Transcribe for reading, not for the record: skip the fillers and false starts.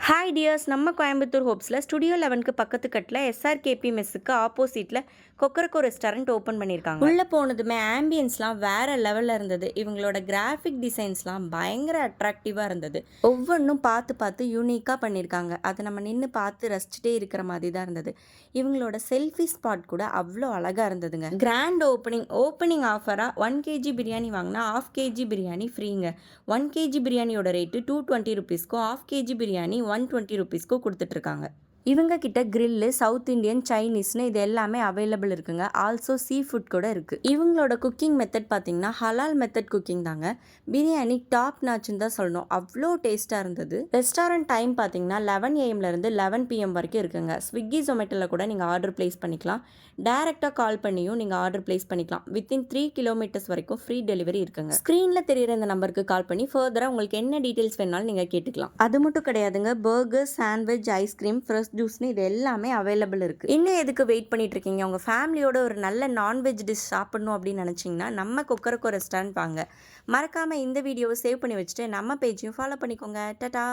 Hi tears, நம்ம Coimbatore ஹோப்ஸில் studio 11க்கு பக்கத்து கட்டில் எஸ்ஆர்கேபி மெஸ்ஸுக்கு ஆப்போசிட்டில் கொக்கரக்கோ ரெஸ்டாரண்ட் ஓப்பன் பண்ணியிருக்காங்க. உள்ளே போனதுமே ஆம்பியன்ஸ்லாம் வேறு லெவலில் இருந்தது. இவங்களோட கிராஃபிக் டிசைன்ஸ்லாம் பயங்கர அட்ராக்டிவாக இருந்தது. ஒவ்வொன்றும் பார்த்து பார்த்து யூனிக்காக பண்ணியிருக்காங்க. அதை நம்ம நின்று பார்த்து ரசிச்சுட்டே இருக்கிற மாதிரி தான் இருந்தது. இவங்களோட செல்ஃபி ஸ்பாட் கூட அவ்வளோ அழகாக இருந்ததுங்க. கிராண்ட் ஓப்பனிங் ஆஃபராக 1 kg பிரியாணி வாங்கினா 1/2 kg பிரியாணி ஃப்ரீங்க. 1 kg பிரியாணியோட ரேட்டு 220 ருபீஸ்க்கும் 1/2 kg பிரியாணி 120 ருபீஸ்க்கும் கொடுத்துட்ருக்காங்க. இவங்க கிட்ட கிரில்லு, சவுத் இண்டியன், சைனீஸ்னு இது எல்லாமே அவைலபிள் இருக்குங்க. ஆல்சோ சீ ஃபுட் கூட இருக்குது. இவங்களோட குக்கிங் மெத்தட் பார்த்தீங்கன்னா ஹலால் மெத்தட் குக்கிங் தாங்க. பிரியாணி டாப் நாச்சுன்னு தான் சொல்லணும், அவ்வளோ டேஸ்ட்டாக இருந்தது. ரெஸ்டாரண்ட் டைம் பார்த்தீங்கன்னா 11 AM - 11 PM வரைக்கும் இருக்குங்க. ஸ்விக்கி ஜொமேட்டோவில் கூட நீங்கள் ஆர்டர் ப்ளேஸ் பண்ணிக்கலாம். டேரெக்டாக கால் பண்ணியும் நீங்கள் ஆர்டர் ப்ளேஸ் பண்ணிக்கலாம். வித்தின் 3 kilometers வரைக்கும் ஃப்ரீ டெலிவரி இருக்குங்க. ஸ்க்ரீனில் தெரியிற இந்த நம்பருக்கு கால் பண்ணி ஃபர்தராக உங்களுக்கு என்ன டீட்டெயில்ஸ் வேணாலும் நீங்கள் கேட்டுக்கலாம். அது மட்டும் கிடையாதுங்க, பர்கர், சாண்ட்விச், ஐஸ்கிரீம், ஃப்ரெஷ் ஜூஸ்னு இது எல்லாமே அவைலபிள் இருக்குது. இன்னும் எதுக்கு வெயிட் பண்ணிட்டு இருக்கீங்க? உங்கள் ஃபேமிலியோட ஒரு நல்ல நான்வெஜ் டிஷ் சாப்பிடணும் அப்படின்னு நினச்சிங்கன்னா நம்ம கொக்கரக்கோ ரெஸ்டாரண்ட் வாங்க. மறக்காமல் இந்த வீடியோவை சேவ் பண்ணி வச்சுட்டு நம்ம பேஜையும் ஃபாலோ பண்ணிக்கோங்க. டாடா.